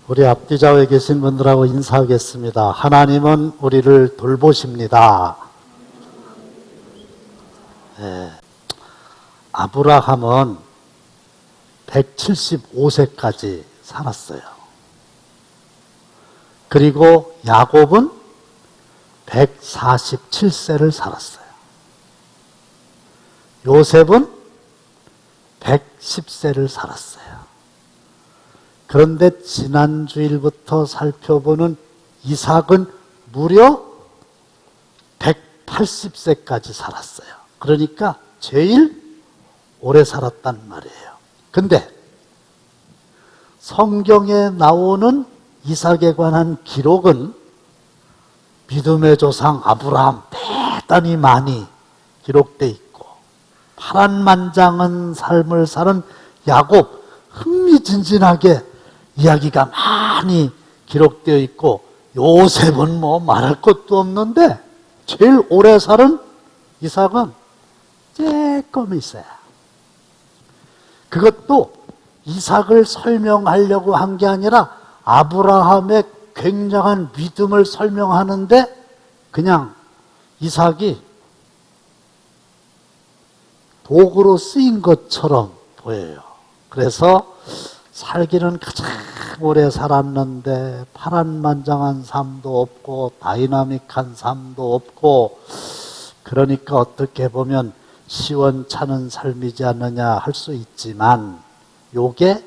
우리 앞뒤좌우에 계신 분들하고 인사하겠습니다. 하나님은 우리를 돌보십니다. 네. 아브라함은 175세까지 살았어요. 그리고 야곱은 147세를 살았어요. 요셉은 110세를 살았어요. 그런데 지난 주일부터 살펴보는 이삭은 무려 180세까지 살았어요. 그러니까 제일 오래 살았단 말이에요. 근데 성경에 나오는 이삭에 관한 기록은 믿음의 조상 아브라함 대단히 많이 기록되어 있고, 파란만장한 삶을 사는 야곱 흥미진진하게 이야기가 많이 기록되어 있고, 요셉은 뭐 말할 것도 없는데 제일 오래 살은 이삭은 조금 있어요. 그것도 이삭을 설명하려고 한 게 아니라 아브라함의 굉장한 믿음을 설명하는데 그냥 이삭이 도구로 쓰인 것처럼 보여요. 그래서 살기는 가장 오래 살았는데 파란만장한 삶도 없고 다이나믹한 삶도 없고, 그러니까 어떻게 보면 시원찮은 삶이지 않느냐 할 수 있지만 요게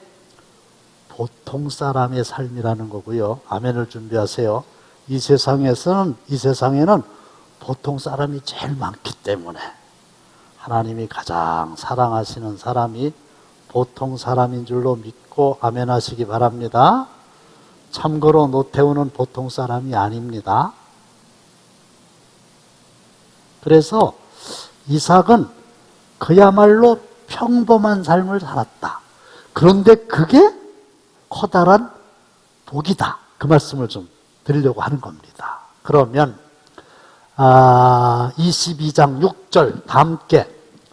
보통 사람의 삶이라는 거고요. 아멘을 준비하세요. 이 세상에는 보통 사람이 제일 많기 때문에 하나님이 가장 사랑하시는 사람이 보통 사람인 줄로 믿고 아멘 하시기 바랍니다. 참고로 노태우는 보통 사람이 아닙니다. 그래서 이삭은 그야말로 평범한 삶을 살았다. 그런데 그게 커다란 복이다. 그 말씀을 좀 드리려고 하는 겁니다. 그러면 22장 6절 다 함께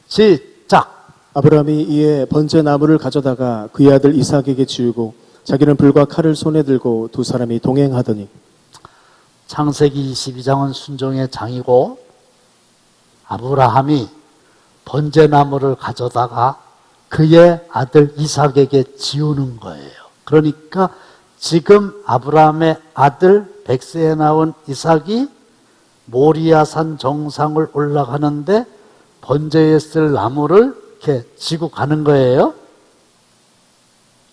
시작. 아브라함이 이에 번제 나무를 가져다가 그의 아들 이삭에게 지우고 자기는 불과 칼을 손에 들고 두 사람이 동행하더니. 창세기 22장은 순종의 장이고, 아브라함이 번제 나무를 가져다가 그의 아들 이삭에게 지우는 거예요. 그러니까 지금 아브라함의 아들 100세에 나온 이삭이 모리아산 정상을 올라가는데 번제에 쓸 나무를 이렇게 지고 가는 거예요.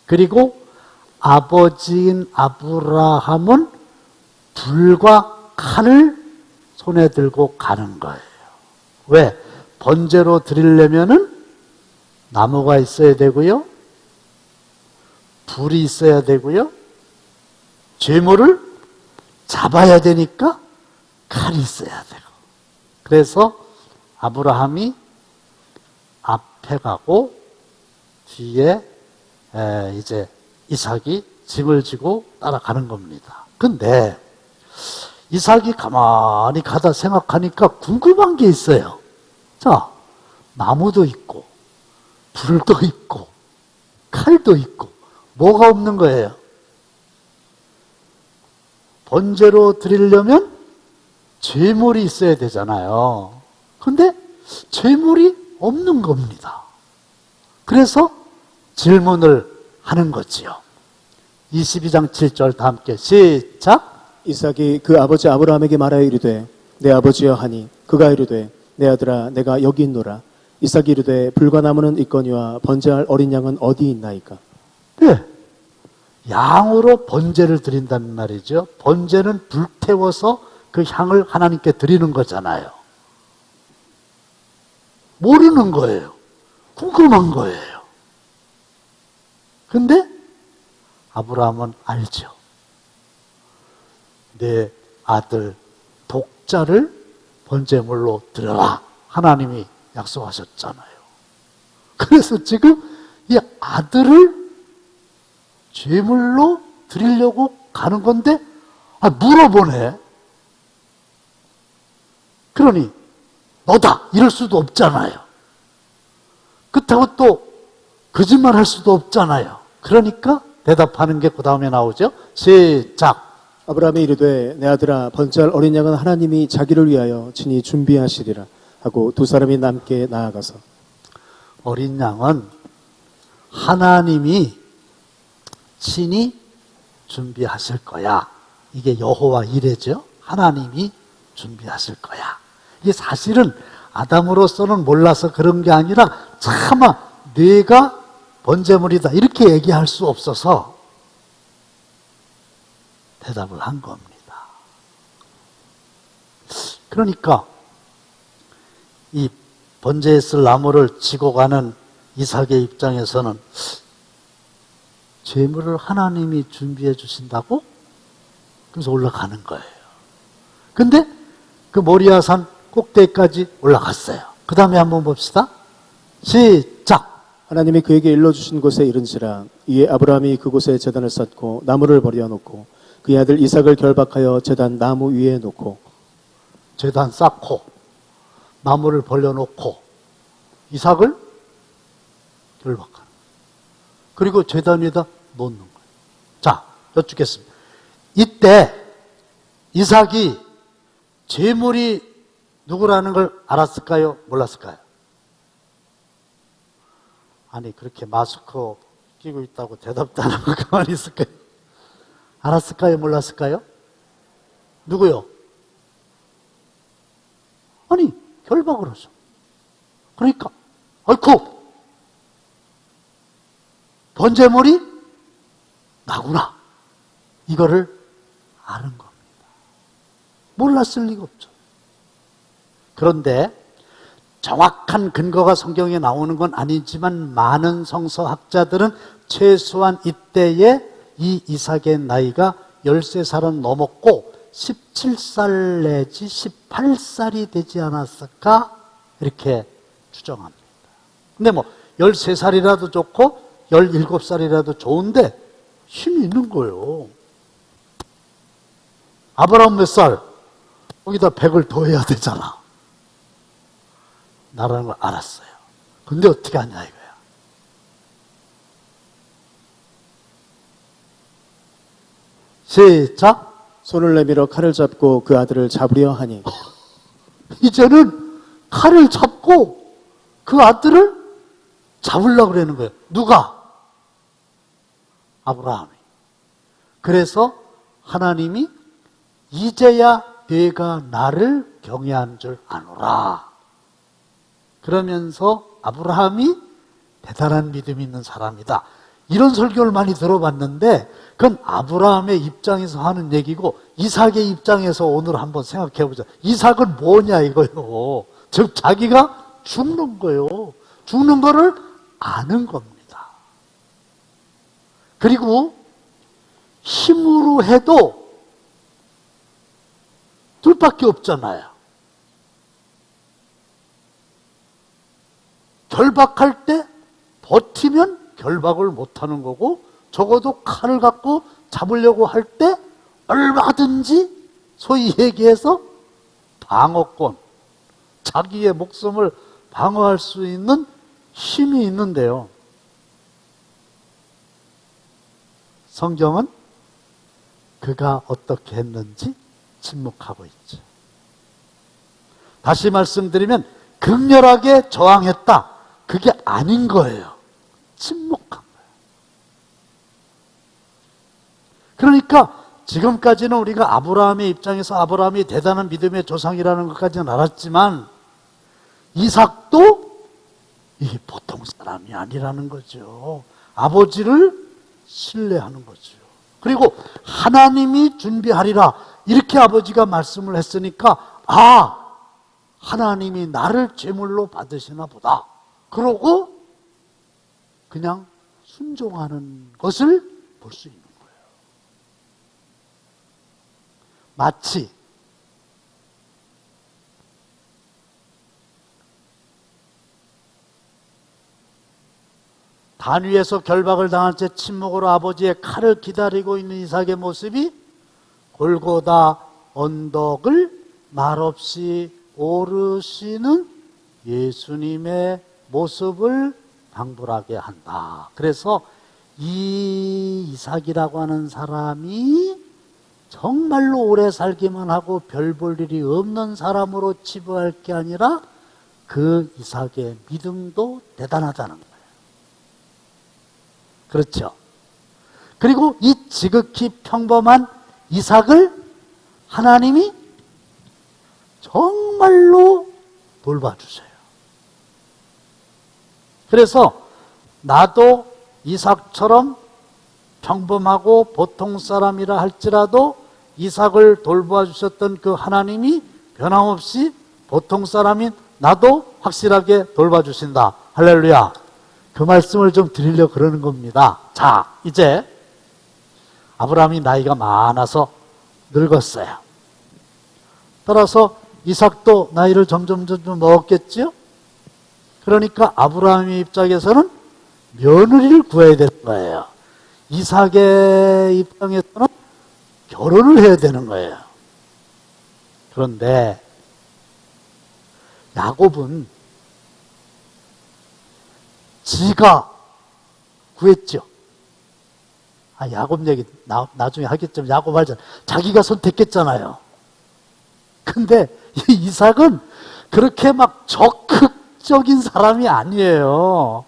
그리고 아버지인 아브라함은 불과 칼을 손에 들고 가는 거예요. 왜? 번제로 드리려면은 나무가 있어야 되고요, 불이 있어야 되고요, 제물을 잡아야 되니까 칼이 있어야 되고. 그래서 아브라함이 앞에 가고 뒤에 이제 이삭이 짐을 지고 따라가는 겁니다. 근데 이삭이 가만히 가다 생각하니까 궁금한 게 있어요. 자, 나무도 있고 불도 있고 칼도 있고 뭐가 없는 거예요? 번제로 드리려면 제물이 있어야 되잖아요. 근데 제물이 없는 겁니다. 그래서 질문을 하는 거지요. 22장 7절 다 함께 시작. 이삭이 그 아버지 아브라함에게 말하여 이르되 내 아버지여 하니 그가 이르되 내 아들아 내가 여기 있노라. 이삭이 이르되 불과 나무는 있거니와 번제할 어린 양은 어디 있나이까? 네, 양으로 번제를 드린다는 말이죠. 번제는 불태워서 그 향을 하나님께 드리는 거잖아요. 모르는 거예요. 궁금한 거예요. 근데 아브라함은 알죠. 내 아들 독자를 번제물로 드려라. 하나님이 약속하셨잖아요. 그래서 지금 이 아들을 제물로 드리려고 가는 건데 물어보네. 그러니 너다 이럴 수도 없잖아요. 그렇다고 또 거짓말 할 수도 없잖아요. 그러니까 대답하는 게 그 다음에 나오죠. 시작. 아브라함이 이르되 내 아들아 번제할 어린 양은 하나님이 자기를 위하여 친히 준비하시리라 하고 두 사람이 남게 나아가서 어린 양은 하나님이 친히 준비하실 거야. 이게 여호와 이레죠. 하나님이 준비하실 거야. 이게 사실은 아담으로서는 몰라서 그런 게 아니라 차마 네가 번제물이다 이렇게 얘기할 수 없어서 대답을 한 겁니다. 그러니까 이 번제에 쓸 나무를 지고 가는 이삭의 입장에서는 제물을 하나님이 준비해 주신다고? 그래서 올라가는 거예요. 근데 그 모리아산 꼭대기까지 올라갔어요. 그 다음에 한번 봅시다. 시작. 하나님이 그에게 일러주신 곳에 이른지라 이에 아브라함이 그곳에 제단을 쌓고 나무를 버려놓고 그의 아들 이삭을 결박하여 제단 나무 위에 놓고 제단 쌓고 나무를 벌려놓고 이삭을 결박하는, 그리고 제단 위에다 놓는 거예요. 자, 여쭙겠습니다. 이때 이삭이 제물이 누구라는 걸 알았을까요? 몰랐을까요? 아니 그렇게 마스크 끼고 있다고 대답도 안 하고 가만히 있을까요? 알았을까요? 몰랐을까요? 누구요? 아니 결박을 하죠. 그러니까 아이쿠 번제물이 나구나 이거를 아는 겁니다. 몰랐을 리가 없죠. 그런데 정확한 근거가 성경에 나오는 건 아니지만 많은 성서학자들은 최소한 이때에 이 이삭의 나이가 13살은 넘었고 17살 내지 18살이 되지 않았을까 이렇게 추정합니다. 근데 뭐 13살이라도 좋고 17살이라도 좋은데 힘이 있는 거예요. 아브라함 몇 살? 거기다 100을 더해야 되잖아. 나라는 걸 알았어요. 근데 어떻게 하냐 이거야. 시작. 손을 내밀어 칼을 잡고 그 아들을 잡으려 하니 이제는 칼을 잡고 그 아들을 잡으려고 그러는 거예요. 누가? 아브라함이. 그래서 하나님이 이제야 네가 나를 경외한 줄 아노라. 그러면서 아브라함이 대단한 믿음이 있는 사람이다. 이런 설교를 많이 들어봤는데 그건 아브라함의 입장에서 하는 얘기고 이삭의 입장에서 오늘 한번 생각해 보자. 이삭은 뭐냐 이거요. 즉 자기가 죽는 거예요. 죽는 거를 아는 겁니다. 그리고 힘으로 해도 둘밖에 없잖아요. 결박할 때 버티면 결박을 못하는 거고 적어도 칼을 갖고 잡으려고 할 때 얼마든지 소위 얘기해서 방어권, 자기의 목숨을 방어할 수 있는 힘이 있는데요. 성경은 그가 어떻게 했는지 침묵하고 있죠. 다시 말씀드리면 극렬하게 저항했다. 그게 아닌 거예요. 침묵한 거예요. 그러니까 지금까지는 우리가 아브라함의 입장에서 아브라함이 대단한 믿음의 조상이라는 것까지는 알았지만 이삭도 이게 보통 사람이 아니라는 거죠. 아버지를 신뢰하는 거죠. 그리고 하나님이 준비하리라 이렇게 아버지가 말씀을 했으니까 하나님이 나를 제물로 받으시나 보다. 그러고 그냥 순종하는 것을 볼 수 있는 거예요. 마치 단 위에서 결박을 당할 채 침묵으로 아버지의 칼을 기다리고 있는 이삭의 모습이 골고다 언덕을 말없이 오르시는 예수님의 모습을 방불하게 한다. 그래서 이 이삭이라고 하는 사람이 정말로 오래 살기만 하고 별 볼 일이 없는 사람으로 치부할 게 아니라 그 이삭의 믿음도 대단하다는 거예요. 그렇죠? 그리고 이 지극히 평범한 이삭을 하나님이 정말로 돌봐주세요. 그래서 나도 이삭처럼 평범하고 보통 사람이라 할지라도 이삭을 돌봐 주셨던 그 하나님이 변함없이 보통 사람인 나도 확실하게 돌봐 주신다. 할렐루야. 그 말씀을 좀 드리려고 그러는 겁니다. 자, 이제 아브라함이 나이가 많아서 늙었어요. 따라서 이삭도 나이를 점점 먹었겠죠? 그러니까 아브라함의 입장에서는 며느리를 구해야 되는 거예요. 이삭의 입장에서는 결혼을 해야 되는 거예요. 그런데 야곱은 지가 구했죠. 야곱 얘기 나중에 하겠지만 야곱 알잖아. 자기가 선택했잖아요. 근데 이 이삭은 그렇게 막 적극적인 사람이 아니에요.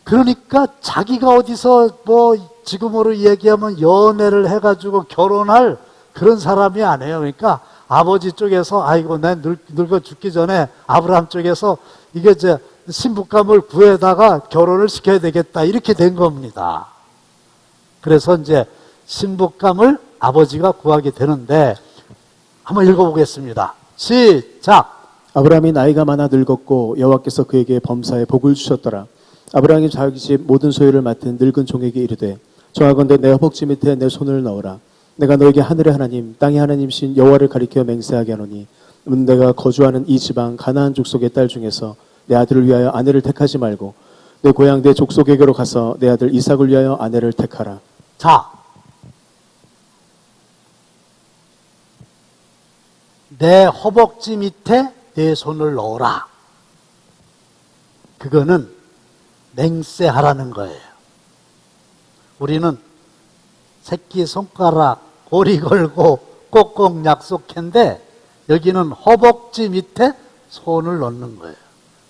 그러니까 자기가 어디서 뭐 지금으로 얘기하면 연애를 해가지고 결혼할 그런 사람이 아니에요. 그러니까 아버지 쪽에서 아이고 난 늙어 죽기 전에 아브라함 쪽에서 이게 이제 신부감을 구해다가 결혼을 시켜야 되겠다 이렇게 된 겁니다. 그래서 이제 신부감을 아버지가 구하게 되는데 한번 읽어보겠습니다. 시작. 아브라함이 나이가 많아 늙었고 여호와께서 그에게 범사에 복을 주셨더라. 아브라함이 자기 집 모든 소유를 맡은 늙은 종에게 이르되 정하건대 내 허벅지 밑에 내 손을 넣어라. 내가 너에게 하늘의 하나님 땅의 하나님이신 여호와를 가리켜 맹세하게 하노니 내가 거주하는 이 지방 가나안 족속의 딸 중에서 내 아들을 위하여 아내를 택하지 말고 내 고향 내 족속에게로 가서 내 아들 이삭을 위하여 아내를 택하라. 자, 내 허벅지 밑에 내 손을 넣어라. 그거는 맹세하라는 거예요. 우리는 새끼손가락 고리 걸고 꼭꼭 약속했는데 여기는 허벅지 밑에 손을 넣는 거예요.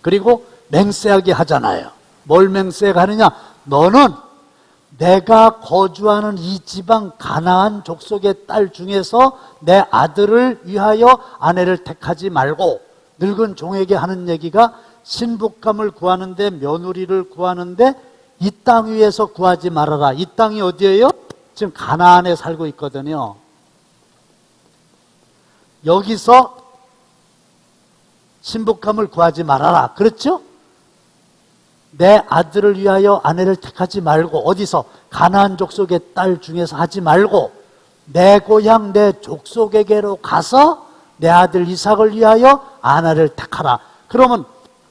그리고 맹세하게 하잖아요. 뭘 맹세하느냐? 너는 내가 거주하는 이 지방 가나안 족속의 딸 중에서 내 아들을 위하여 아내를 택하지 말고, 늙은 종에게 하는 얘기가 신부감을 구하는데, 며느리를 구하는데 이 땅 위에서 구하지 말아라. 이 땅이 어디예요? 지금 가나안에 살고 있거든요. 여기서 신부감을 구하지 말아라. 그렇죠? 내 아들을 위하여 아내를 택하지 말고, 어디서? 가나안 족속의 딸 중에서 하지 말고 내 고향 내 족속에게로 가서 내 아들 이삭을 위하여 아내를 택하라. 그러면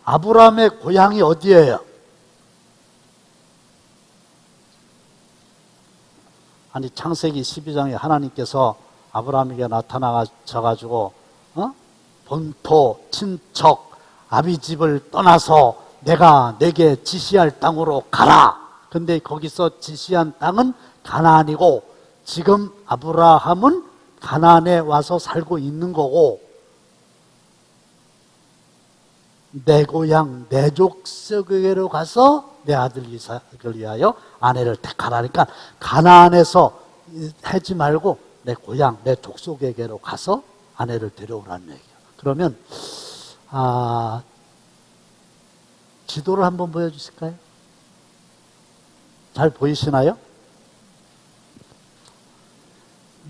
아브라함의 고향이 어디예요? 아니 창세기 12장에 하나님께서 아브라함에게 나타나셔가지고 본토 친척 아비집을 떠나서 내가 내게 지시할 땅으로 가라. 근데 거기서 지시한 땅은 가나안이고 지금 아브라함은 가나안에 와서 살고 있는 거고, 내 고향 내 족속에게로 가서 내 아들 이삭을 위하여 아내를 택하라니까, 가나안에서 하지 말고 내 고향 내 족속에게로 가서 아내를 데려오라는 얘기예요. 그러면 지도를 한번 보여주실까요? 잘 보이시나요?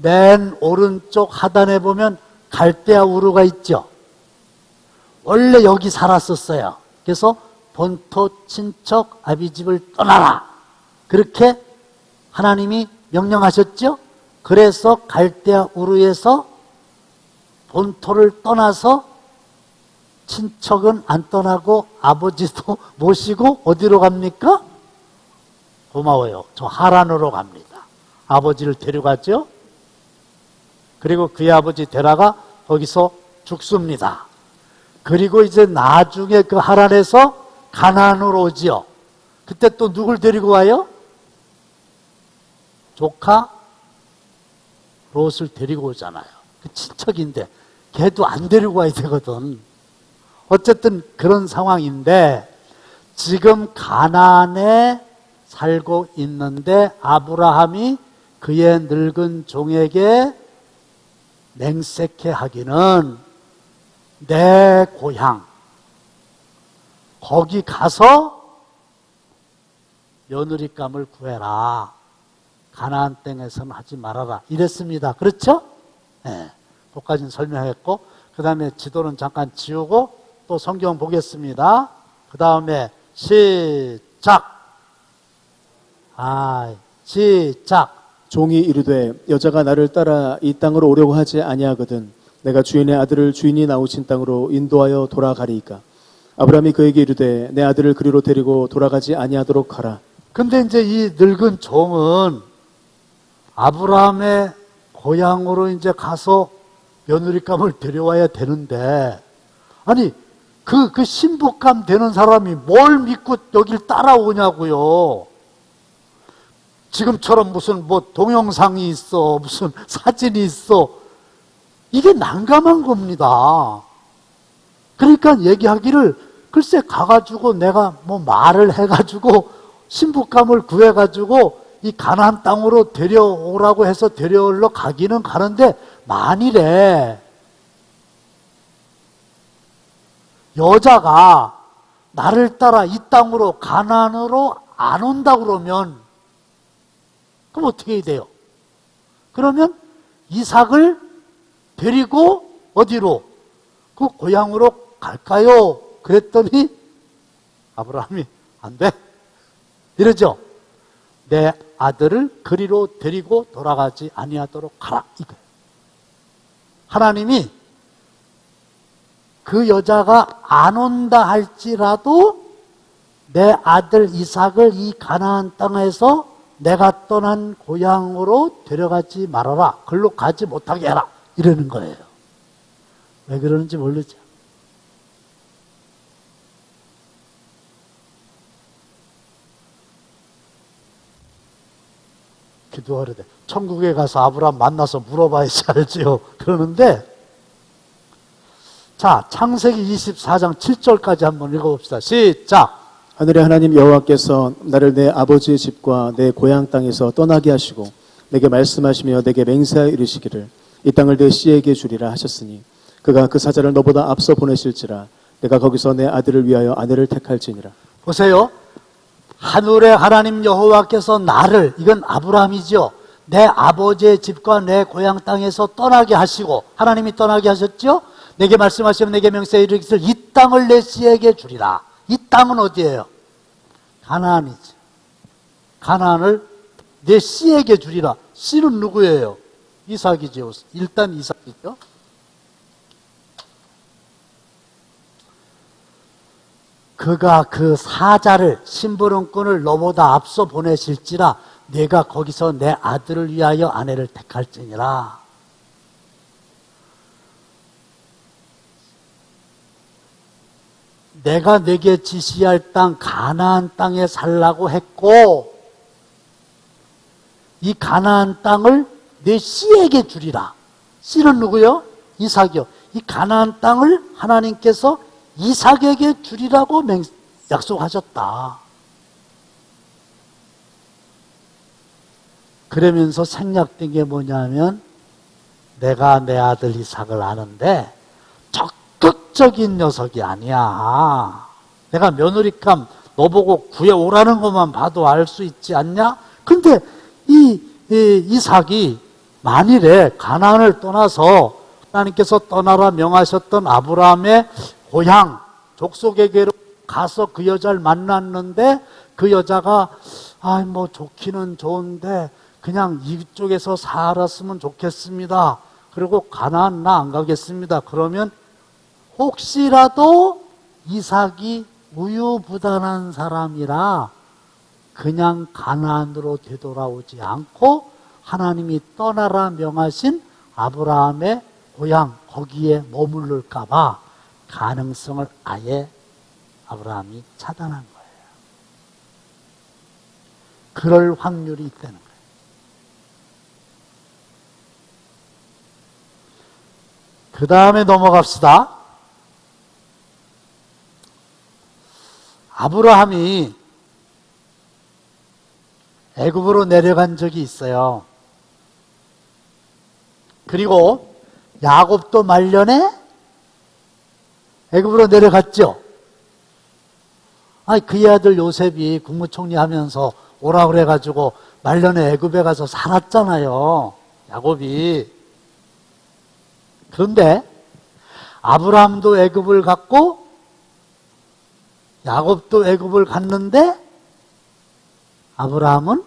맨 오른쪽 하단에 보면 갈대아 우르가 있죠. 원래 여기 살았었어요. 그래서 본토 친척 아비집을 떠나라. 그렇게 하나님이 명령하셨죠. 그래서 갈대아 우르에서 본토를 떠나서, 친척은 안 떠나고 아버지도 모시고 어디로 갑니까? 고마워요. 저 하란으로 갑니다. 아버지를 데려갔죠. 그리고 그의 아버지 데라가 거기서 죽습니다. 그리고 이제 나중에 그 하란에서 가나안으로 오지요. 그때 또 누굴 데리고 와요? 조카 롯을 데리고 오잖아요. 그 친척인데 걔도 안 데리고 와야 되거든. 어쨌든 그런 상황인데 지금 가나안에 살고 있는데 아브라함이 그의 늙은 종에게 맹세케 하기는 내 고향 거기 가서 며느리감을 구해라. 가나안 땅에서는 하지 말아라. 이랬습니다. 그렇죠? 네. 그것까지는 설명했고 그 다음에 지도는 잠깐 지우고 또 성경 보겠습니다. 그 다음에 시작. 시작. 종이 이르되 여자가 나를 따라 이 땅으로 오려고 하지 아니하거든 내가 주인의 아들을 주인이 나오신 땅으로 인도하여 돌아가리이까. 아브라함이 그에게 이르되 내 아들을 그리로 데리고 돌아가지 아니하도록 하라. 근데 이제 이 늙은 종은 아브라함의 고향으로 이제 가서 며느리감을 데려와야 되는데, 아니, 그 신부감 되는 사람이 뭘 믿고 여길 따라오냐고요. 지금처럼 무슨 뭐 동영상이 있어, 무슨 사진이 있어. 이게 난감한 겁니다. 그러니까 얘기하기를 글쎄 가가지고 내가 뭐 말을 해가지고 신부감을 구해가지고 이 가나안 땅으로 데려오라고 해서 데려오러 가기는 가는데 만일에 여자가 나를 따라 이 땅으로 가나안으로 안 온다 그러면 그럼 어떻게 해야 돼요? 그러면 이삭을 데리고 어디로? 그 고향으로 갈까요? 그랬더니 아브라함이 안 돼. 이러죠. 내 아들을 그리로 데리고 돌아가지 아니하도록 하라. 이거예요. 하나님이 그 여자가 안 온다 할지라도 내 아들 이삭을 이 가나안 땅에서 내가 떠난 고향으로 데려가지 말아라. 글로 가지 못하게 해라. 이러는 거예요. 왜 그러는지 모르죠. 기도하려대. 천국에 가서 아브라함 만나서 물어봐야지 알지요. 그러는데 자, 창세기 24장 7절까지 한번 읽어봅시다. 시작. 하늘의 하나님 여호와께서 나를 내 아버지의 집과 내 고향 땅에서 떠나게 하시고 내게 말씀하시며 내게 맹세하여 이르시기를 이 땅을 내 씨에게 주리라 하셨으니 그가 그 사자를 너보다 앞서 보내실지라 내가 거기서 내 아들을 위하여 아내를 택할지니라. 보세요. 하늘의 하나님 여호와께서 나를, 이건 아브라함이죠, 내 아버지의 집과 내 고향 땅에서 떠나게 하시고, 하나님이 떠나게 하셨죠. 내게 말씀하시면 내게 명세해 이르기를 이 땅을 내 씨에게 주리라. 이 땅은 어디예요? 가나안이지. 가나안을 내 씨에게 주리라. 씨는 누구예요? 이삭이죠. 일단 이삭이죠. 그가 그 사자를, 심부름꾼을 너보다 앞서 보내실지라 내가 거기서 내 아들을 위하여 아내를 택할지니라. 내가 내게 지시할 땅 가나안 땅에 살라고 했고 이 가나안 땅을 내 씨에게 주리라. 씨는 누구요? 이삭이요. 이 가나안 땅을 하나님께서 이삭에게 주리라고 약속하셨다. 그러면서 생략된 게 뭐냐면 내가 내 아들 이삭을 아는데 적극적인 녀석이 아니야. 내가 며느리감 너보고 구해오라는 것만 봐도 알 수 있지 않냐? 근데 이 이삭이 만일에 가나안을 떠나서 하나님께서 떠나라 명하셨던 아브라함의 고향 족속에게로 가서 그 여자를 만났는데 그 여자가 뭐 좋기는 좋은데 그냥 이쪽에서 살았으면 좋겠습니다. 그리고 가나안 나 안 가겠습니다. 그러면 혹시라도 이삭이 우유부단한 사람이라 그냥 가나안으로 되돌아오지 않고 하나님이 떠나라 명하신 아브라함의 고향 거기에 머무를까 봐 가능성을 아예 아브라함이 차단한 거예요. 그럴 확률이 있다는 거예요. 그 다음에 넘어갑시다. 아브라함이 애굽으로 내려간 적이 있어요. 그리고 야곱도 말년에 애굽으로 내려갔죠. 그의 아들 요셉이 국무총리 하면서 오라 그래가지고 말년에 애굽에 가서 살았잖아요. 야곱이. 그런데 아브라함도 애굽을 갔고 야곱도 애굽을 갔는데 아브라함은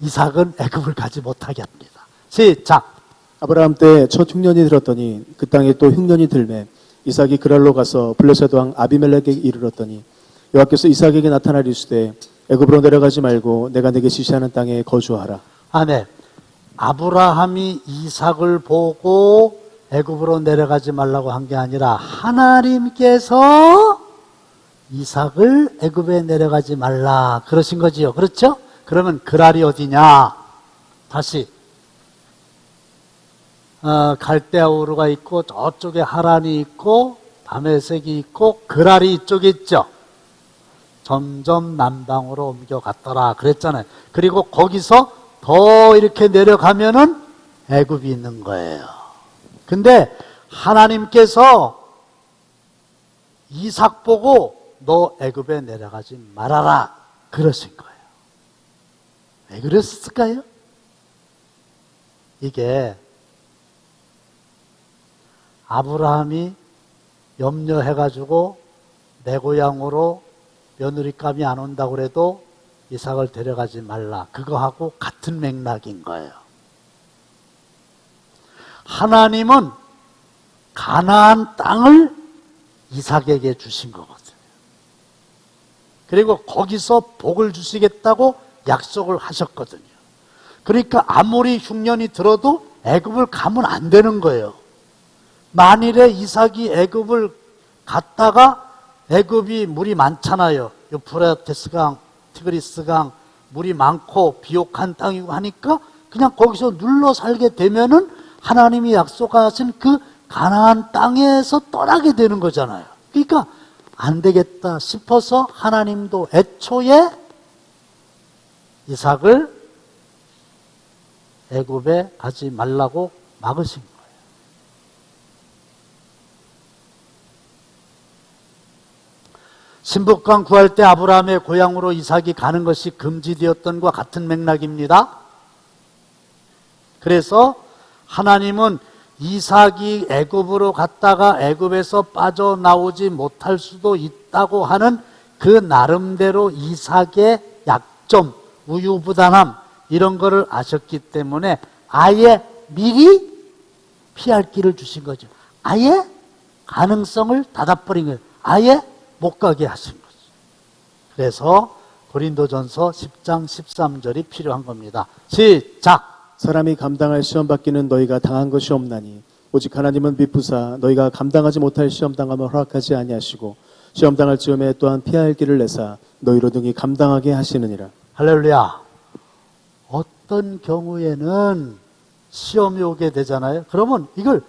이삭은 애굽을 가지 못하게 합니다. 시작. 아브라함 때 첫 흉년이 들었더니 그 땅에 또 흉년이 들매 이삭이 그랄로 가서 블레셋 왕 아비멜렉에게 이르렀더니 여호와께서 이삭에게 나타나 이르시되 애굽으로 내려가지 말고 내가 네게 지시하는 땅에 거주하라. 네. 아브라함이 이삭을 보고 애굽으로 내려가지 말라고 한 게 아니라 하나님께서 이삭을 애굽에 내려가지 말라 그러신 거지요. 그렇죠? 그러면 그랄이 어디냐? 다시 갈대아 우르가 있고 저쪽에 하란이 있고 다메섹이 있고 그랄이 이쪽에 있죠. 점점 남방으로 옮겨갔더라 그랬잖아요. 그리고 거기서 더 이렇게 내려가면은 애굽이 있는 거예요. 근데 하나님께서 이삭 보고 너 애굽에 내려가지 말아라 그러신 거예요. 왜 그랬을까요? 이게 아브라함이 염려해가지고 내 고향으로 며느리감이 안 온다고 그래도 이삭을 데려가지 말라 그거하고 같은 맥락인 거예요. 하나님은 가나안 땅을 이삭에게 주신 거거든요. 그리고 거기서 복을 주시겠다고 약속을 하셨거든요. 그러니까 아무리 흉년이 들어도 애굽을 가면 안 되는 거예요. 만일에 이삭이 애굽을 갔다가 애굽이 물이 많잖아요. 유프라테스강, 티그리스강 물이 많고 비옥한 땅이고 하니까 그냥 거기서 눌러 살게 되면은 하나님이 약속하신 그 가나안 땅에서 떠나게 되는 거잖아요. 그러니까 안 되겠다 싶어서 하나님도 애초에 이삭을 애굽에 가지 말라고 막으신 거예요. 신복강 구할 때 아브라함의 고향으로 이삭이 가는 것이 금지되었던과 같은 맥락입니다. 그래서 하나님은 이삭이 애굽으로 갔다가 애굽에서 빠져나오지 못할 수도 있다고 하는 그 나름대로 이삭의 약점, 우유부단함 이런 거를 아셨기 때문에 아예 미리 피할 길을 주신 거죠. 아예 가능성을 닫아버린 거예요. 아예 못 가게 하신 거죠. 그래서 고린도전서 10장 13절이 필요한 겁니다. 시작! 사람이 감당할 시험 받기는 너희가 당한 것이 없나니 오직 하나님은 미쁘사 너희가 감당하지 못할 시험 당함을 허락하지 아니하시고 시험 당할 즈음에 또한 피할 길을 내사 너희로 등이 감당하게 하시느니라. 할렐루야. 어떤 경우에는 시험이 오게 되잖아요. 그러면 이걸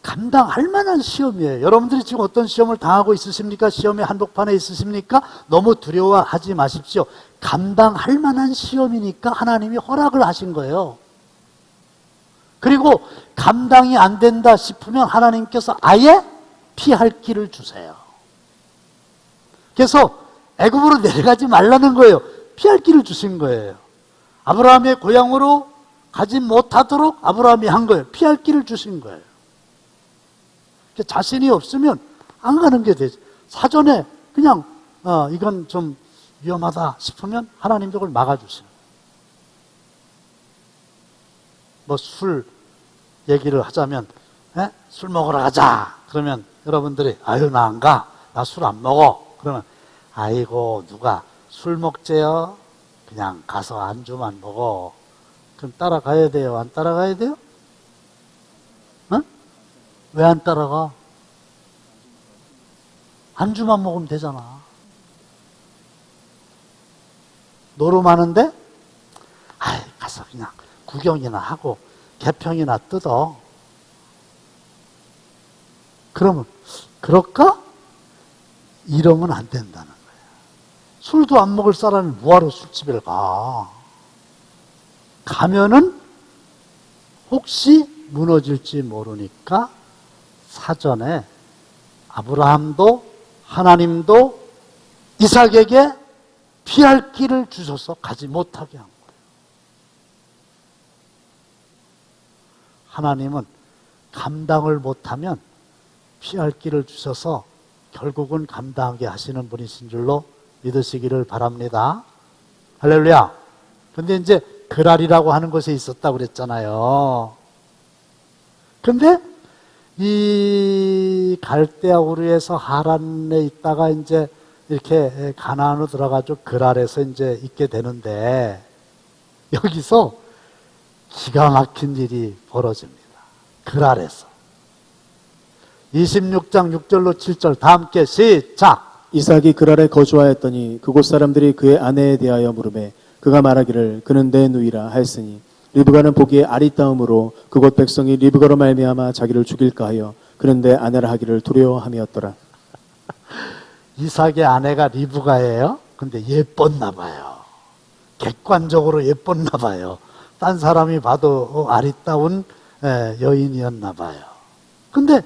감당할 만한 시험이에요. 여러분들이 지금 어떤 시험을 당하고 있으십니까? 시험의 한복판에 있으십니까? 너무 두려워하지 마십시오. 감당할 만한 시험이니까 하나님이 허락을 하신 거예요. 그리고 감당이 안 된다 싶으면 하나님께서 아예 피할 길을 주세요. 그래서 애굽으로 내려가지 말라는 거예요. 피할 길을 주신 거예요. 아브라함의 고향으로 가지 못하도록 아브라함이 한 거예요. 피할 길을 주신 거예요. 자신이 없으면 안 가는 게 되죠. 사전에 그냥 이건 좀 위험하다 싶으면 하나님도 그걸 막아주세요. 뭐 술 얘기를 하자면 술 먹으러 가자 그러면 여러분들이 아유 나 안 가, 나 술 안 먹어. 그러면 아이고 누가 술 먹재요? 그냥 가서 안주만 먹어. 그럼 따라가야 돼요? 안 따라가야 돼요? 왜 안 따라가? 안주만 먹으면 되잖아. 노름하는데 아이, 가서 그냥 구경이나 하고 개평이나 뜯어. 그러면 그럴까? 이러면 안 된다는 거예요. 술도 안 먹을 사람이 뭐하러 술집에 가? 가면은 혹시 무너질지 모르니까 사전에 아브라함도 하나님도 이삭에게 피할 길을 주셔서 가지 못하게 한 거예요. 하나님은 감당을 못하면 피할 길을 주셔서 결국은 감당하게 하시는 분이신 줄로 믿으시기를 바랍니다. 할렐루야. 근데 이제 그랄이라고 하는 곳에 있었다고 그랬잖아요. 근데 이 갈대아 우르에서 하란에 있다가 이제 이렇게 가나안으로 들어가지고 그랄에서 이제 있게 되는데 여기서 기가 막힌 일이 벌어집니다. 그랄에서 26장 6절로 7절 다 함께 시작. 이삭이 그랄에 거주하였더니 그곳 사람들이 그의 아내에 대하여 물으매 그가 말하기를 그는 내 누이라 하였으니 리브가는 보기에 아리따움으로 그곳 백성이 리브가로 말미암아 자기를 죽일까 하여 그는 내 아내라 하기를 두려워함이었더라. 이삭의 아내가 리브가예요. 근데 예뻤나 봐요. 객관적으로 예뻤나 봐요. 딴 사람이 봐도 아리따운 여인이었나 봐요. 근데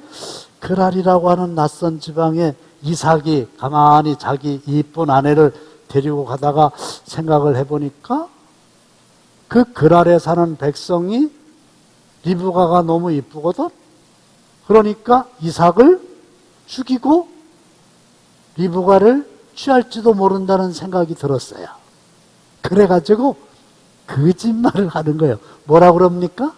그랄이라고 하는 낯선 지방에 이삭이 가만히 자기 이쁜 아내를 데리고 가다가 생각을 해보니까 그 그랄에 사는 백성이 리브가가 너무 이쁘거든. 그러니까 이삭을 죽이고 리브가를 취할지도 모른다는 생각이 들었어요. 그래가지고 거짓말을 하는 거예요. 뭐라 그럽니까?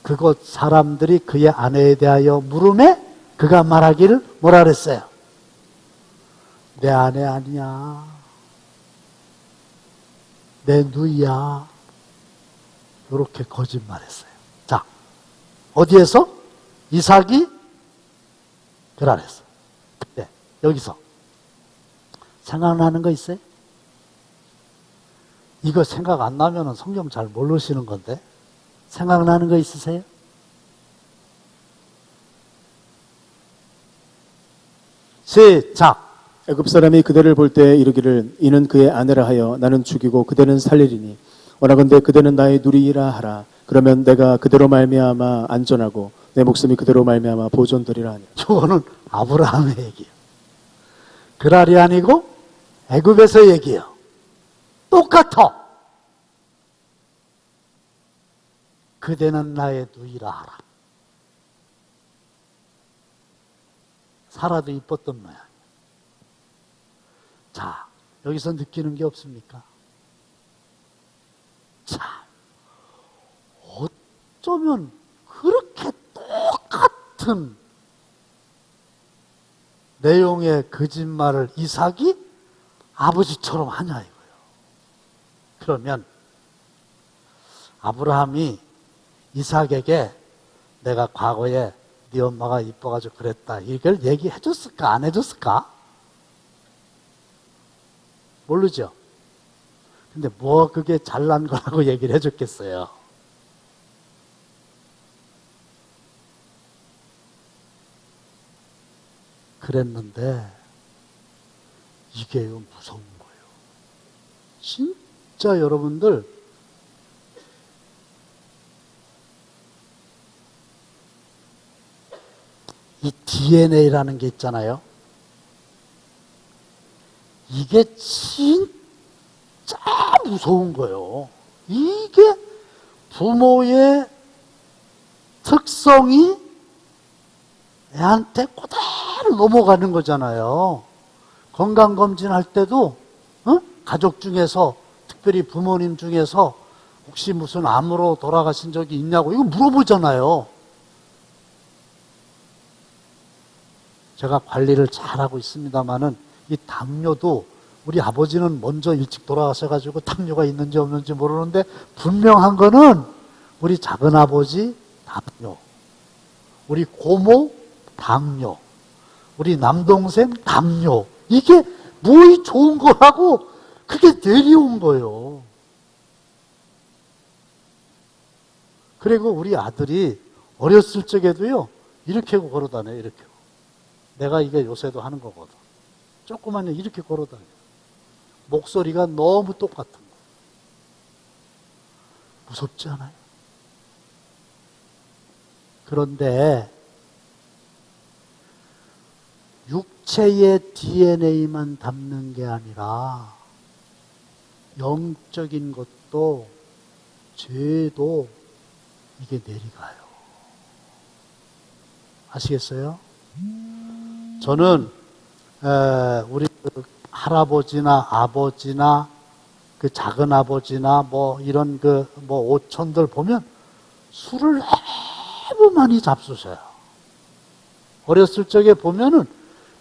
그곳 사람들이 그의 아내에 대하여 물음에 그가 말하기를 뭐라 그랬어요? 내 아내 아니야. 내 누이야. 이렇게 거짓말했어요. 자, 어디에서? 이삭이 그랄했어. 네, 여기서 생각나는 거 있어요? 이거 생각 안 나면은 성경 잘 모르시는 건데 생각나는 거 있으세요? 시작. 애굽 사람이 그대를 볼 때 이르기를 이는 그의 아내라 하여 나는 죽이고 그대는 살리리니 원하건대 그대는 나의 누리라 하라. 그러면 내가 그대로 말미암아 안전하고 내 목숨이 그대로 말미암아 보존되리라 하니. 저거는 아브라함의 얘기예요. 그랄이 아니고 애굽에서 얘기예요. 똑같아. 그대는 나의 누이라 하라. 사라도 이뻤던 모양. 자, 여기서 느끼는 게 없습니까? 참, 어쩌면 그렇게 똑같은 내용의 거짓말을 이삭이 아버지처럼 하냐 이거예요. 그러면 아브라함이 이삭에게 내가 과거에 네 엄마가 이뻐가지고 그랬다 이걸 얘기해 줬을까 안 해줬을까? 모르죠. 근데 뭐 그게 잘난 거라고 얘기를 해줬겠어요. 그랬는데 이게 무서운 거예요. 진짜 여러분들 이 DNA라는 게 있잖아요. 이게 진짜 무서운 거예요. 이게 부모의 특성이 애한테 그대로 넘어가는 거잖아요. 건강검진 할 때도 가족 중에서 특별히 부모님 중에서 혹시 무슨 암으로 돌아가신 적이 있냐고 이거 물어보잖아요. 제가 관리를 잘하고 있습니다마는 이 당뇨도 우리 아버지는 먼저 일찍 돌아가셔가지고 당뇨가 있는지 없는지 모르는데 분명한 거는 우리 작은아버지 당뇨, 우리 고모 당뇨, 우리 남동생 당뇨. 이게 뭐이 좋은 거라고 그게 내려온 거예요. 그리고 우리 아들이 어렸을 적에도요, 이렇게 걸어다녀요, 이렇게. 내가 이게 요새도 하는 거거든. 조그만 애 이렇게 걸어다녀요. 목소리가 너무 똑같은 거예요. 무섭지 않아요? 그런데 육체의 DNA만 담는 게 아니라 영적인 것도 죄도 이게 내려가요. 아시겠어요? 저는 우리 할아버지나 아버지나 그 작은 아버지나 뭐 이런 그 뭐 오촌들 보면 술을 너무 많이 잡수셔요. 어렸을 적에 보면은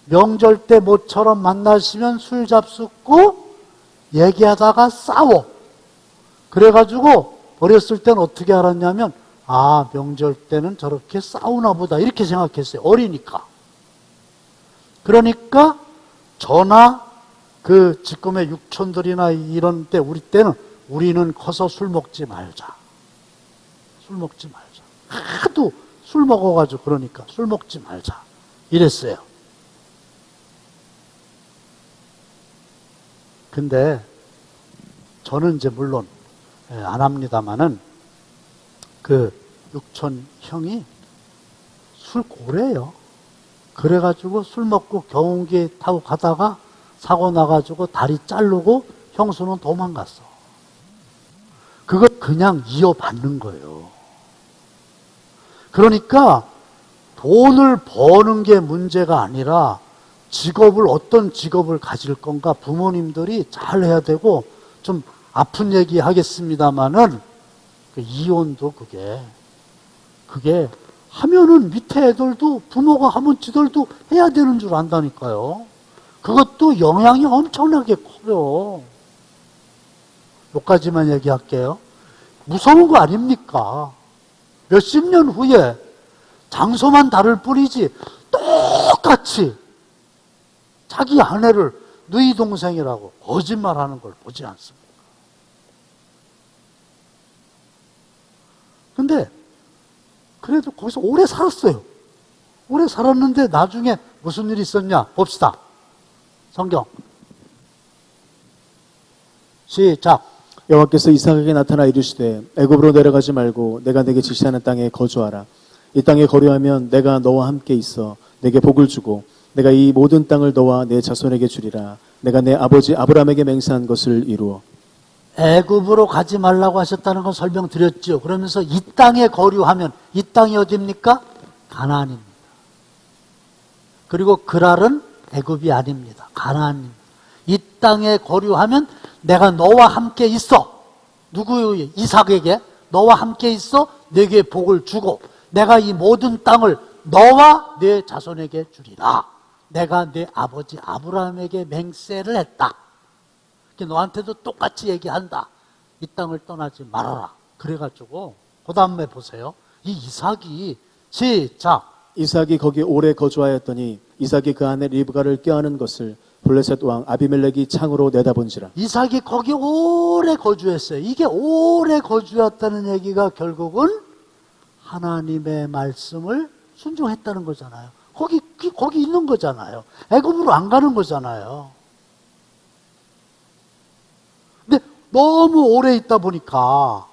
명절 때 모처럼 만나시면 술 잡숫고 얘기하다가 싸워. 그래가지고 어렸을 때는 어떻게 알았냐면, 아, 명절 때는 저렇게 싸우나 보다 이렇게 생각했어요. 어리니까. 그러니까 저나 그 지금의 육촌들이나 이런 때 우리는 커서 술 먹지 말자. 술 먹지 말자. 하도 술 먹어가지고 그러니까 술 먹지 말자. 이랬어요. 근데 저는 이제 물론 안 합니다마는 그 육촌 형이 술고래예요. 그래가지고 술 먹고 경운기 타고 가다가 사고 나가지고 다리 자르고 형수는 도망갔어. 그걸 그냥 이어받는 거예요. 그러니까 돈을 버는 게 문제가 아니라 어떤 직업을 가질 건가 부모님들이 잘 해야 되고, 좀 아픈 얘기 하겠습니다마는 그 이혼도 그게 하면은 밑에 애들도 부모가 하면 지들도 해야 되는 줄 안다니까요. 그것도 영향이 엄청나게 커요. 여기까지만 얘기할게요. 무서운 거 아닙니까? 몇십 년 후에 장소만 다를 뿐이지 똑같이 자기 아내를 누이 동생이라고 거짓말하는 걸 보지 않습니까? 근데 그래도 거기서 오래 살았어요. 오래 살았는데 나중에 무슨 일이 있었냐 봅시다. 성경 시작. 여호와께서 이삭에게 나타나 이르시되 애굽으로 내려가지 말고 내가 내게 지시하는 땅에 거주하라. 이 땅에 거류하면 내가 너와 함께 있어 내게 복을 주고 내가 이 모든 땅을 너와 내 자손에게 주리라. 내가 내 아버지 아브라함에게 맹세한 것을 이루어. 애굽으로 가지 말라고 하셨다는 건 설명드렸죠. 그러면서 이 땅에 거류하면 이 땅이 어디입니까? 가나안입니다. 그리고 그랄은 애굽이 아닙니다. 가나안입니다. 이 땅에 거류하면 내가 너와 함께 있어. 누구요? 이삭에게 너와 함께 있어 내게 복을 주고 내가 이 모든 땅을 너와 내 자손에게 주리라. 내가 내 아버지 아브라함에게 맹세를 했다. 너한테도 똑같이 얘기한다. 이 땅을 떠나지 말아라. 그래가지고 그 다음에 보세요. 이 이삭이 시작. 이삭이 거기 오래 거주하였더니 이삭이 그 아내 리브가를 껴안은 것을 블레셋 왕 아비멜렉이 창으로 내다본지라. 이삭이 거기 오래 거주했어요. 이게 오래 거주했다는 얘기가 결국은 하나님의 말씀을 순종했다는 거잖아요. 거기 있는 거잖아요. 애굽으로 안 가는 거잖아요. 근데 너무 오래 있다 보니까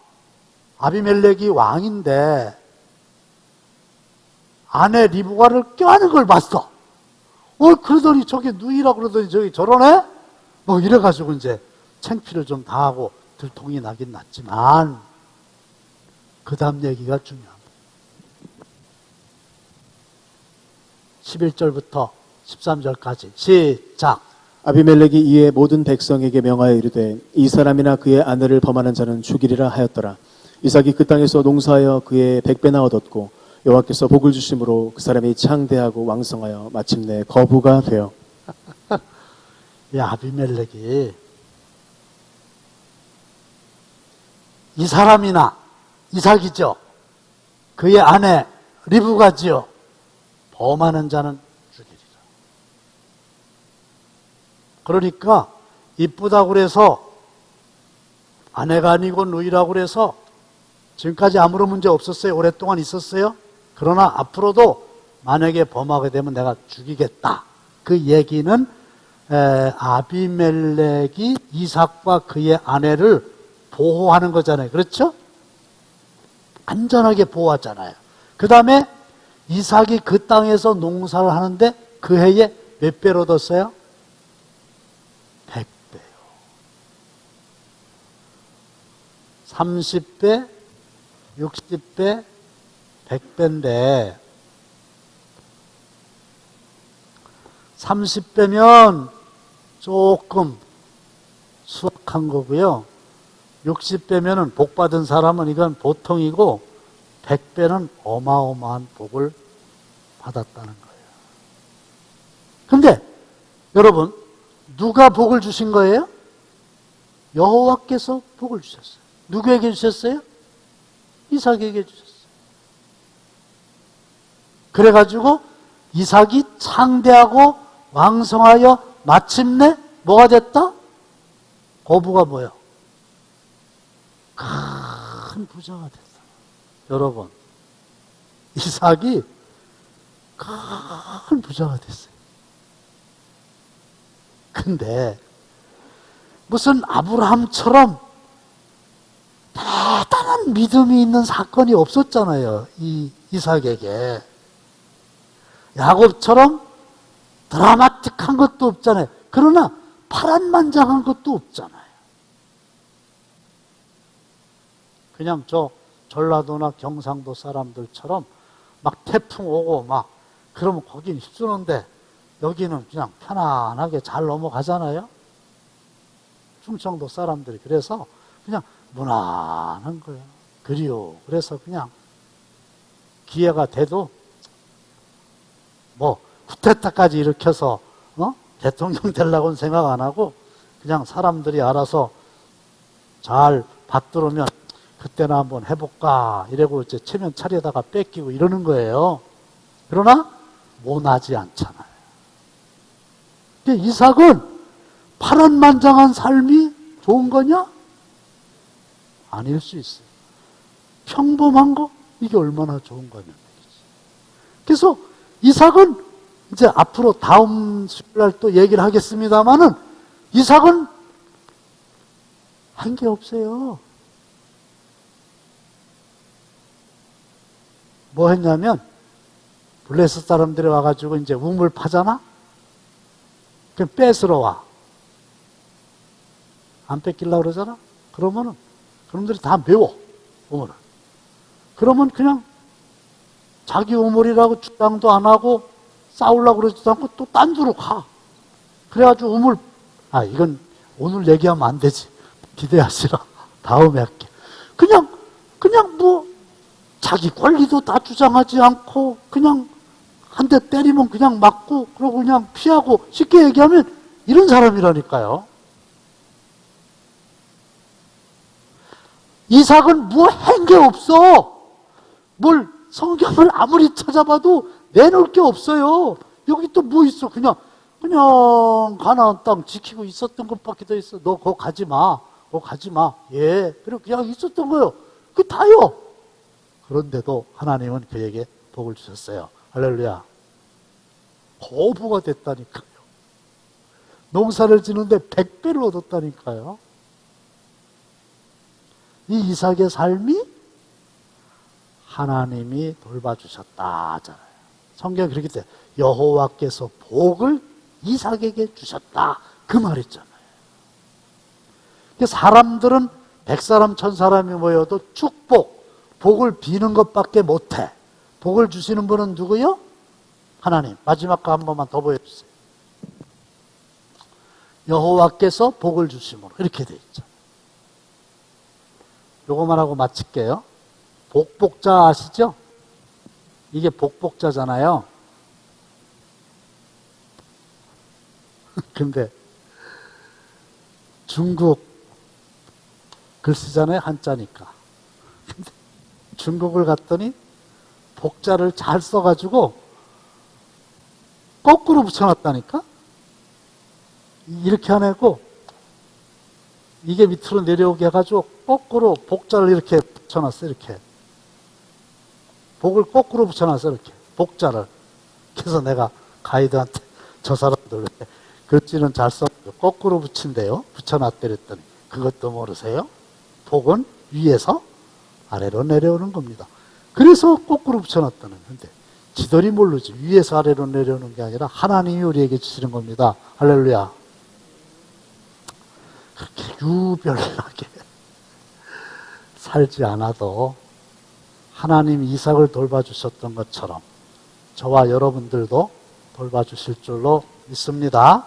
아비멜렉이 왕인데 아내 리브가를 껴안은 걸 봤어. 그러더니 저게 누이라 그러더니 저기 저러네? 뭐 이래가지고 이제 창피를 좀 당하고 들통이 나긴 났지만 그 다음 얘기가 중요합니다. 11절부터 13절까지 시작. 아비멜렉이 이에 모든 백성에게 명하여 이르되 이 사람이나 그의 아내를 범하는 자는 죽이리라 하였더라. 이삭이 그 땅에서 농사하여 그의 100배나 얻었고 여호와께서 복을 주심으로 그 사람이 창대하고 왕성하여 마침내 거부가 되어. 이 아비멜렉이 이 사람이나 이삭이죠. 그의 아내 리브가지요. 범하는 자는 죽이리라. 그러니까 이쁘다고 그래서 아내가 아니고 누이라고 그래서 지금까지 아무런 문제 없었어요. 오랫동안 있었어요. 그러나 앞으로도 만약에 범하게 되면 내가 죽이겠다. 그 얘기는 아비멜렉이 이삭과 그의 아내를 보호하는 거잖아요. 그렇죠? 안전하게 보호하잖아요. 그 다음에 이삭이 그 땅에서 농사를 하는데 그 해에 몇 배를 얻었어요? 100배요. 30배, 60배, 100배인데 30배면 조금 수확한 거고요. 60배면은 복 받은 사람은 이건 보통이고 100배는 어마어마한 복을 받았다는 거예요. 근데 여러분, 누가 복을 주신 거예요? 여호와께서 복을 주셨어요. 누구에게 주셨어요? 이삭에게 주셨어요. 그래가지고 이삭이 창대하고 왕성하여 마침내 뭐가 됐다? 거부가 뭐예요? 큰 부자가 됐어. 여러분, 이삭이 큰 부자가 됐어요. 근데 무슨 아브라함처럼 대단한 믿음이 있는 사건이 없었잖아요. 이 이삭에게. 야곱처럼 드라마틱한 것도 없잖아요. 그러나 파란만장한 것도 없잖아요. 그냥 저 전라도나 경상도 사람들처럼 막 태풍 오고 막 그러면 거긴 휩쓰는데 여기는 그냥 편안하게 잘 넘어가잖아요. 충청도 사람들이 그래서 그냥 무난한 거예요. 그리워. 그래서 그냥 기회가 돼도 뭐 쿠데타까지 일으켜서 대통령 되려고는 생각 안 하고 그냥 사람들이 알아서 잘 받들으면 그때는 한번 해볼까 이러고 이제 체면 차려다가 뺏기고 이러는 거예요. 그러나 모나지 않잖아요. 근데 이삭은 파란만장한 삶이 좋은 거냐? 아닐 수 있어요. 평범한 거? 이게 얼마나 좋은 거냐는 얘기지. 그래서 이삭은 이제 앞으로 다음 수요일날 또 얘기를 하겠습니다만은 이삭은 한 게 없어요. 뭐 했냐면 블레셋 사람들이 와가지고 이제 우물 파잖아? 그럼 뺏으러 와. 안 뺏기려고 그러잖아? 그러면은 그놈들이 다 메워, 우물을. 그러면 그냥 자기 우물이라고 주장도 안 하고 싸우려고 그러지도 않고 또 딴 데로 가. 그래가지고 우물, 이건 오늘 얘기하면 안 되지. 기대하시라. 다음에 할게. 그냥 뭐, 자기 권리도 다 주장하지 않고, 그냥 한 대 때리면 그냥 맞고, 그러고 그냥 피하고, 쉽게 얘기하면 이런 사람이라니까요. 이삭은 뭐 한 게 없어. 뭘 성경을 아무리 찾아봐도 내놓을 게 없어요. 여기 또 뭐 있어? 그냥 가나안 땅 지키고 있었던 것밖에 더 있어. 너 거기 가지 마. 거기 가지 마. 예. 그리고 그냥 있었던 거요. 그 다요. 그런데도 하나님은 그에게 복을 주셨어요. 할렐루야. 거부가 됐다니까요. 농사를 지는데 100배를 얻었다니까요. 이 이삭의 삶이 하나님이 돌봐주셨다 하잖아요. 성경에 그렇게 돼. 여호와께서 복을 이삭에게 주셨다. 그 말 있잖아요. 사람들은 100사람 1000사람이 모여도 축복, 복을 비는 것밖에 못해. 복을 주시는 분은 누구요? 하나님. 마지막 거 한 번만 더 보여주세요. 여호와께서 복을 주심으로 이렇게 돼 있죠. 요거만 하고 마칠게요. 복복자 아시죠? 이게 복복자잖아요. 근데 중국 글쓰잖아요. 한자니까. 근데 중국을 갔더니 복자를 잘 써가지고 거꾸로 붙여놨다니까? 이렇게 안 하고 이게 밑으로 내려오게 해가지고 거꾸로 복자를 이렇게 붙여놨어요. 이렇게. 복을 거꾸로 붙여놨어요. 이렇게. 복자를. 그래서 내가 가이드한테 저 사람들 왜 글씨는 잘 써요. 거꾸로 붙인대요. 붙여놨대 그랬더니 그것도 모르세요? 복은 위에서 아래로 내려오는 겁니다. 그래서 거꾸로 붙여놨다는 건데 지들이 모르지. 위에서 아래로 내려오는 게 아니라 하나님이 우리에게 주시는 겁니다. 할렐루야. 그렇게 유별나게 살지 않아도 하나님 이삭을 돌봐주셨던 것처럼 저와 여러분들도 돌봐주실 줄로 믿습니다.